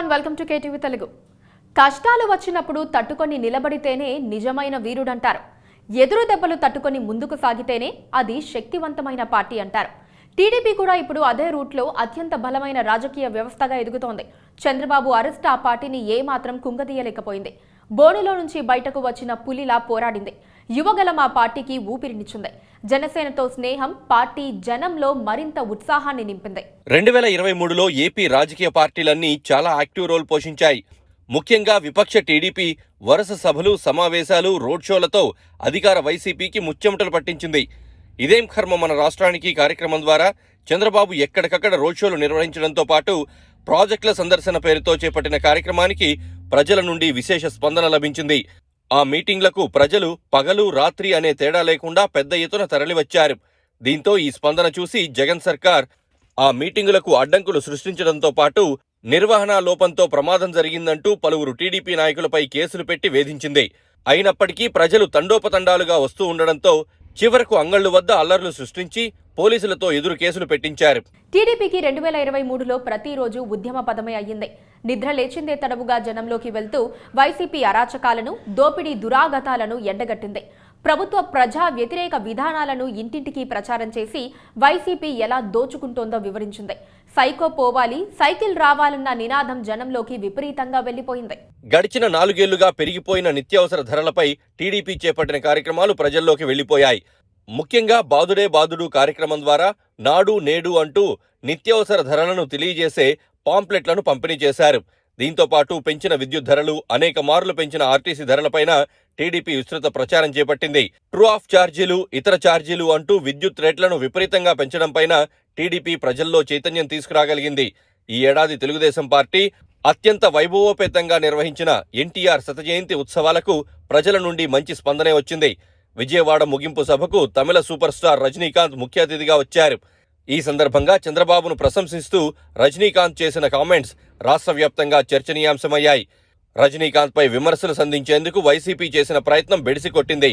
Everyone, welcome to KTV Telugu. కష్టాలు వచ్చినప్పుడు తట్టుకొని నిలబడితేనే నిజమైన వీరుడంటారు. ఎదురు దెబ్బలు తట్టుకొని ముందుకు సాగితేనే అది శక్తివంతమైన పార్టీ అంటారు. టీడీపీ కూడా ఇప్పుడు అదే రూట్లో అత్యంత బలమైన రాజకీయ వ్యవస్థగా ఎదుగుతోంది. చంద్రబాబు అరెస్ట్ ఆ పార్టీని ఏమాత్రం కుంగదీయలేకపోయింది. బోనులో నుంచి బయటకు వచ్చిన పులిలా పోరాడింది. యువగలం ఆ పార్టీకి ఊపిరినిచ్చింది. జనసేనతో స్నేహం పార్టీ జనంలో మరింత ఉత్సాహాన్ని నింపింది. 2023లో ఏపీ రాజకీయ పార్టీలన్నీ చాలా యాక్టివ్ రోల్ పోషించాయి. ముఖ్యంగా విపక్ష టీడీపీ వరుస సభలు, సమావేశాలు, రోడ్ షోలతో అధికార వైసీపీకి ముచ్చెమటలు పట్టించింది. ఇదేం కర్మ మన రాష్ట్రానికి కార్యక్రమం ద్వారా చంద్రబాబు ఎక్కడికక్కడ రోడ్ షోలు నిర్వహించడంతో పాటు ప్రాజెక్టుల సందర్శన పేరుతో చేపట్టిన కార్యక్రమానికి ప్రజల నుండి విశేష స్పందన లభించింది. ఆ మీటింగ్లకు ప్రజలు పగలు రాత్రి అనే తేడా లేకుండా పెద్ద ఎత్తున తరలివచ్చారు. దీంతో ఈ స్పందన చూసి జగన్ సర్కార్ ఆ మీటింగులకు అడ్డంకులు సృష్టించడంతో పాటు నిర్వహణ లోపంతో ప్రమాదం జరిగిందంటూ పలువురు టీడీపీ నాయకులపై కేసులు పెట్టి వేధించింది. అయినప్పటికీ ప్రజలు తండోపతండాలుగా వస్తూ ఉండడంతో చివరకు అంగళ్లు వద్ద అల్లర్లు సృష్టించి పోలీసులతో ఎదురు కేసులు పెట్టించారు. టీడీపీకి 2023లో ప్రతిరోజు ఉద్యమ పదమే అయ్యింది. నిద్ర లేచిందే తడవుగా జనంలోకి వెళ్తూ వైసీపీ అరాచకాలను, దోపిడీ దురాగతాలను ఎండగట్టింది. ప్రభుత్వ ప్రజా వ్యతిరేక విధానాలను ఇంటింటికి ప్రచారం చేసి వైసీపీ ఎలా దోచుకుంటోందో వివరించింది. సైకో పోవాలి, సైకిల్ రావాలన్న నినాదం జనంలోకి విపరీతంగా వెళ్లిపోయింది. గడిచిన 4 ఏళ్లుగా పెరిగిపోయిన నిత్యావసర ధరలపై టీడీపీ చేపట్టిన కార్యక్రమాలు ప్రజల్లోకి వెళ్లిపోయాయి. ముఖ్యంగా బాదుడే బాదుడు కార్యక్రమం ద్వారా నాడు నేడు అంటూ నిత్యావసర ధరలను తెలియజేసే పాంప్లెట్లను పంపిణీ చేశారు. దీంతో పాటు పెంచిన విద్యుత్ ధరలు, అనేక మార్లు పెంచిన ఆర్టీసీ ధరలపైన టీడీపీ విస్తృత ప్రచారం చేపట్టింది. ట్రూ ఆఫ్ ఛార్జీలు, ఇతర ఛార్జీలు అంటూ విద్యుత్ రేట్లను విపరీతంగా పెంచడంపైన టీడీపీ ప్రజల్లో చైతన్యం తీసుకురాగలిగింది. ఈ ఏడాది తెలుగుదేశం పార్టీ అత్యంత వైభవోపేతంగా నిర్వహించిన ఎన్టీఆర్ శత జయంతి ఉత్సవాలకు ప్రజల నుండి మంచి స్పందనే వచ్చింది. విజయవాడ ముగింపు సభకు తమిళ సూపర్ స్టార్ రజనీకాంత్ ముఖ్య అతిథిగా వచ్చారు. ఈ సందర్భంగా చంద్రబాబును ప్రశంసిస్తూ రజనీకాంత్ చేసిన కామెంట్స్ రాష్ట్ర వ్యాప్తంగా చర్చనీయాంశమయ్యాయి. రజనీకాంత్పై విమర్శలు సంధించేందుకు వైసీపీ చేసిన ప్రయత్నం బెడిసికొట్టింది.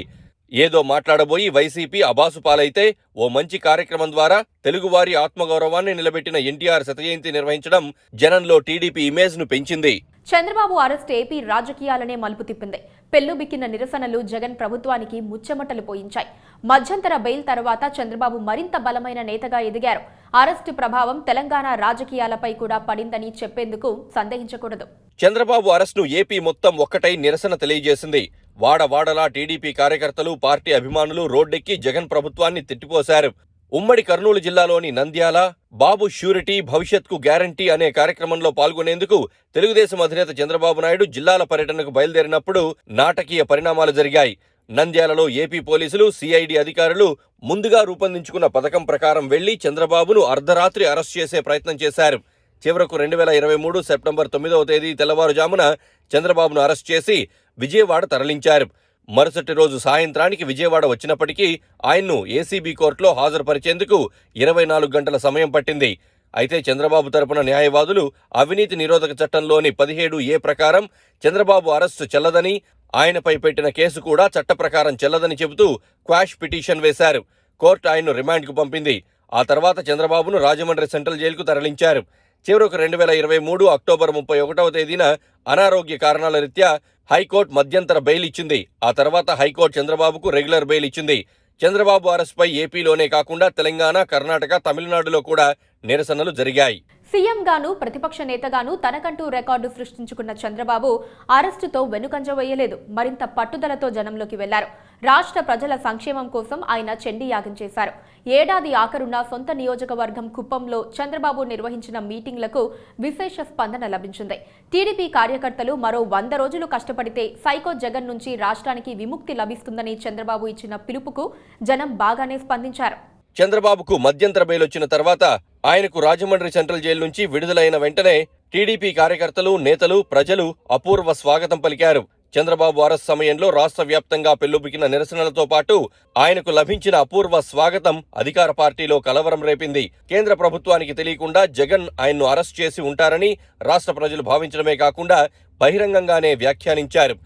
ఏదో మాట్లాడబోయి వైసీపీ అబాసు పాలైతే ఓ మంచి కార్యక్రమం ద్వారా తెలుగువారి ఆత్మగౌరవాన్ని నిలబెట్టిన ఎన్టీఆర్ శత జయంతి నిర్వహించడం జనంలో టీడీపీ ఇమేజ్ను పెంచింది. చంద్రబాబు అరెస్ట్ ఏపీ రాజకీయాలనే మలుపు తిప్పింది. పెళ్లుబిక్కిన నిరసనలు జగన్ ప్రభుత్వానికి ముచ్చెమటలు పోయించాయి. మధ్యంతర బెయిల్ తర్వాత చంద్రబాబు మరింత బలమైన నేతగా ఎదిగారు. అరెస్టు ప్రభావం తెలంగాణ రాజకీయాలపై కూడా పడిందని చెప్పేందుకు సందేహించకూడదు. చంద్రబాబు అరెస్టును ఏపీ మొత్తం ఒక్కటై నిరసన తెలియజేసింది. వాడవాడలా టీడీపీ కార్యకర్తలు, పార్టీ అభిమానులు రోడ్డెక్కి జగన్ ప్రభుత్వాన్ని తిట్టిపోశారు. ఉమ్మడి కర్నూలు జిల్లాలోని నంద్యాల బాబు ష్యూరిటీ భవిష్యత్కు గ్యారంటీ అనే కార్యక్రమంలో పాల్గొనేందుకు తెలుగుదేశం అధినేత చంద్రబాబు నాయుడు జిల్లాల పర్యటనకు బయలుదేరినప్పుడు నాటకీయ పరిణామాలు జరిగాయి. నంద్యాలలో ఏపీ పోలీసులు, సిఐడి అధికారులు ముందుగా రూపొందించుకున్న పథకం ప్రకారం వెళ్లి చంద్రబాబును అర్ధరాత్రి అరెస్ట్ చేసే ప్రయత్నం చేశారు. చివరకు 2023 సెప్టెంబర్ 9వ తేదీ తెల్లవారుజామున చంద్రబాబును అరెస్ట్ చేసి విజయవాడ తరలించారు. మరుసటి రోజు సాయంత్రానికి విజయవాడ వచ్చినప్పటికీ ఆయన్ను ఏసీబీ కోర్టులో హాజరుపరిచేందుకు 24 గంటల సమయం పట్టింది. అయితే చంద్రబాబు తరపున న్యాయవాదులు అవినీతి నిరోధక చట్టంలోని 17A ప్రకారం చంద్రబాబు అరెస్టు చెల్లదని, ఆయనపై పెట్టిన కేసు కూడా చట్ట ప్రకారం చెల్లదని చెబుతూ క్వాష్ పిటిషన్ వేశారు. కోర్టు ఆయన్ను రిమాండ్కు పంపింది. ఆ తర్వాత చంద్రబాబును రాజమండ్రి సెంట్రల్ జైలుకు తరలించారు. చివరకు 2023 అక్టోబర్ 31వ తేదీన అనారోగ్య కారణాల రీత్యా హైకోర్టు మధ్యంతర బెయిల్ ఇచ్చింది. ఆ తర్వాత హైకోర్టు చంద్రబాబుకు రెగ్యులర్ బెయిల్ ఇచ్చింది. చంద్రబాబు అరెస్టుపై ఏపీలోనే కాకుండా తెలంగాణ, కర్ణాటక, తమిళనాడులో కూడా నిరసనలు జరిగాయి. సీఎంగాను, ప్రతిపక్ష నేతగాను తనకంటూ రికార్డు సృష్టించుకున్న చంద్రబాబు అరెస్టుతో వెనుకంజ వేయలేదు. మరింత పట్టుదలతో జనంలోకి వెళ్లారు. రాష్ట్ర ప్రజల సంక్షేమం కోసం ఆయన చండీయాగం చేశారు. ఏడాది ఆఖరున్న సొంత నియోజకవర్గం కుప్పంలో చంద్రబాబు నిర్వహించిన మీటింగ్లకు విశేష స్పందన లభించింది. టీడీపీ కార్యకర్తలు మరో 100 రోజులు కష్టపడితే సైకో జగన్ నుంచి రాష్ట్రానికి విముక్తి లభిస్తుందని చంద్రబాబు ఇచ్చిన పిలుపుకు జనం బాగానే స్పందించారు. చంద్రబాబుకు మధ్యంతర బెయిల్ వచ్చిన తర్వాత ఆయనకు రాజమండ్రి సెంట్రల్ జైలు నుంచి విడుదలైన వెంటనే టీడీపీ కార్యకర్తలు, నేతలు, ప్రజలు అపూర్వ స్వాగతం పలికారు. చంద్రబాబు అరెస్ట్ సమయంలో రాష్ట్ర వ్యాప్తంగా పెల్లుబికిన నిరసనలతో పాటు ఆయనకు లభించిన అపూర్వ స్వాగతం అధికార పార్టీలో కలవరం రేపింది. కేంద్ర ప్రభుత్వానికి తెలియకుండా జగన్ ఆయన్ను అరెస్ట్ చేసి ఉంటారని రాష్ట్ర ప్రజలు భావించడమే కాకుండా బహిరంగంగానే వ్యాఖ్యానించారు.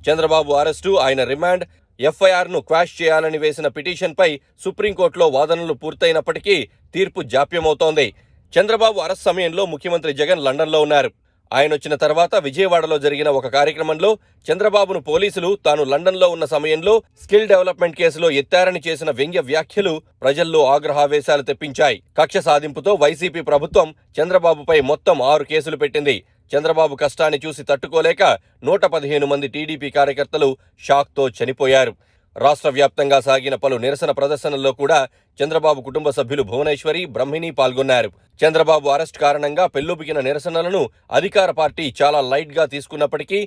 చంద్రబాబు అరెస్టు, ఆయన రిమాండ్, ఎఫ్ఐఆర్ను క్వాష్ చేయాలని వేసిన పిటిషన్పై సుప్రీంకోర్టులో వాదనలు పూర్తయినప్పటికీ తీర్పు జాప్యమవుతోంది. చంద్రబాబు అరెస్ట్ సమయంలో ముఖ్యమంత్రి జగన్ లండన్లో ఉన్నారు. ఆయన వచ్చిన తర్వాత విజయవాడలో జరిగిన ఒక కార్యక్రమంలో చంద్రబాబును పోలీసులు తాను లండన్లో ఉన్న సమయంలో స్కిల్ డెవలప్మెంట్ కేసులో ఎత్తారని చేసిన వ్యంగ్య వ్యాఖ్యలు ప్రజల్లో ఆగ్రహావేశాలు తెప్పించాయి. కక్ష సాధింపుతో వైసీపీ ప్రభుత్వం చంద్రబాబుపై మొత్తం 6 కేసులు పెట్టింది. చంద్రబాబు కష్టాన్ని చూసి తట్టుకోలేక 115 మంది టీడీపీ కార్యకర్తలు షాక్తో చనిపోయారు. రాష్ట్ర వ్యాప్తంగా సాగిన పలు నిరసన ప్రదర్శనల్లో కూడా చంద్రబాబు కుటుంబ సభ్యులు భువనేశ్వరి, బ్రహ్మిణి పాల్గొన్నారు. చంద్రబాబు అరెస్ట్ కారణంగా పెల్లుబికిన నిరసనలను అధికార పార్టీ చాలా లైట్గా తీసుకున్నప్పటికీ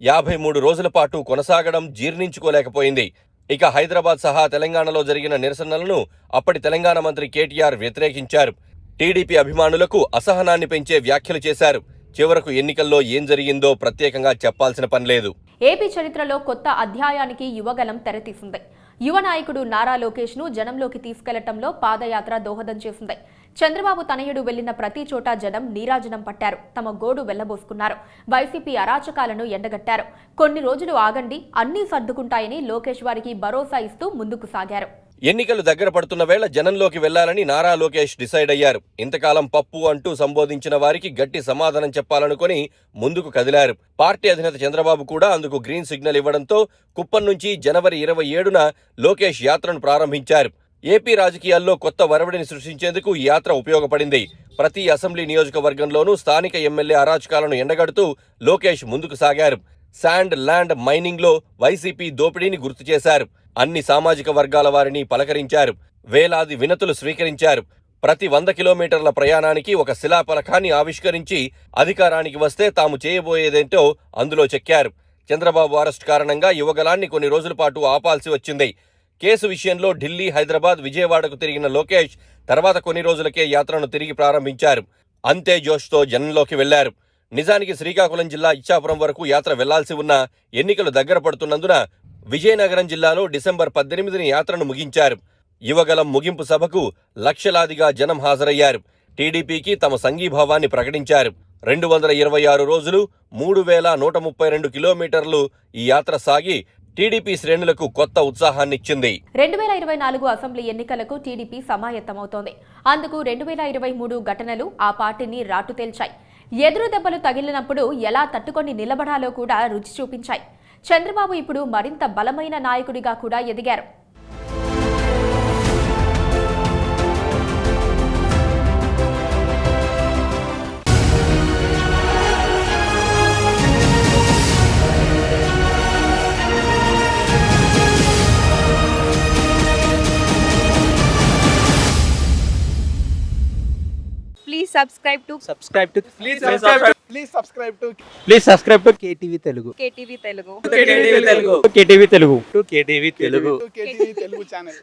53 రోజుల పాటు కొనసాగడం జీర్ణించుకోలేకపోయింది. ఇక హైదరాబాద్ సహా తెలంగాణలో జరిగిన నిరసనలను అప్పటి తెలంగాణ మంత్రి కేటీఆర్ వ్యతిరేకించారు. టీడీపీ అభిమానులకు అసహనాన్ని పెంచే వ్యాఖ్యలు చేశారు. చివరకు ఎన్నికల్లో ఏం జరిగిందో ప్రత్యేకంగా చెప్పాల్సిన పనిలేదు. ఏపీ చరిత్రలో కొత్త అధ్యాయానికి యువగలం తెరతీసింది. యువ నాయకుడు నారా లోకేష్ ను జనంలోకి తీసుకెళ్లటంలో పాదయాత్ర దోహదం చేసింది. చంద్రబాబు తనయుడు వెళ్లిన ప్రతి చోట జనం నీరాజనం పట్టారు. తమ గోడు వెళ్లబోసుకున్నారు. వైసీపీ అరాచకాలను ఎండగట్టారు. కొన్ని రోజులు ఆగండి, అన్నీ సర్దుకుంటాయని లోకేష్ వారికి భరోసా ఇస్తూ ముందుకు సాగారు. ఎన్నికలు దగ్గర పడుతున్న వేళ జనంలోకి వెళ్లాలని నారా లోకేష్ డిసైడ్ అయ్యారు. ఇంతకాలం పప్పు అంటూ సంబోధించిన వారికి గట్టి సమాధానం చెప్పాలనుకుని ముందుకు కదిలారు. పార్టీ అధినేత చంద్రబాబు కూడా అందుకు గ్రీన్ సిగ్నల్ ఇవ్వడంతో కుప్పం నుంచి జనవరి 27న లోకేష్ యాత్రను ప్రారంభించారు. ఏపీ రాజకీయాల్లో కొత్త వరవడిని సృష్టించేందుకు ఈ యాత్ర ఉపయోగపడింది. ప్రతి అసెంబ్లీ నియోజకవర్గంలోనూ స్థానిక ఎమ్మెల్యే అరాచకాలను ఎండగడుతూ లోకేష్ ముందుకు సాగారు. శాండ్, ల్యాండ్ మైనింగ్లో వైసీపీ దోపిడీని గుర్తు చేశారు. అన్ని సామాజిక వర్గాల వారిని పలకరించారు. వేలాది వినతులు స్వీకరించారు. ప్రతి 100 కిలోమీటర్ల ప్రయాణానికి ఒక శిలాఫలకాన్ని ఆవిష్కరించి అధికారానికి వస్తే తాము చేయబోయేదేంటో అందులో చెక్కారు. చంద్రబాబు అరెస్ట్ కారణంగా యువగలాన్ని కొన్ని రోజుల పాటు ఆపాల్సి వచ్చింది. కేసు విషయంలో ఢిల్లీ, హైదరాబాద్, విజయవాడకు తిరిగిన లోకేష్ తర్వాత కొన్ని రోజులకే యాత్రను తిరిగి ప్రారంభించారు. అంతే జోష్తో జనంలోకి వెళ్లారు. నిజానికి శ్రీకాకుళం జిల్లా ఇచ్చాపురం వరకు యాత్ర వెళ్లాల్సి ఉన్న ఎన్నికలు దగ్గర పడుతున్నందున విజయనగరం జిల్లాలో డిసెంబర్ 18ని యాత్రను ముగించారు. యువగలం ముగింపు సభకు లక్షలాదిగా జనం హాజరయ్యారు. టీడీపీకి తమ సంఘీభావాన్ని ప్రకటించారు. 226 రోజులు 3132 కిలోమీటర్లు ఈ యాత్ర సాగి టీడీపీ శ్రేణులకు కొత్త ఉత్సాహాన్నిచ్చింది. 2024 అసెంబ్లీ ఎన్నికలకు టీడీపీ సమాయత్తమవుతోంది. అందుకు 2023 ఘటనలు ఆ పార్టీని రాటు తేల్చాయి. ఎదురు దెబ్బలు తగిలినప్పుడు ఎలా తట్టుకొని నిలబడాలో కూడా రుచి చూపించాయి. చంద్రబాబు ఇప్పుడు మరింత బలమైన నాయకుడిగా కూడా ఎదిగారు. Please subscribe to KTV Telugu. KTV Telugu. KTV Telugu channel.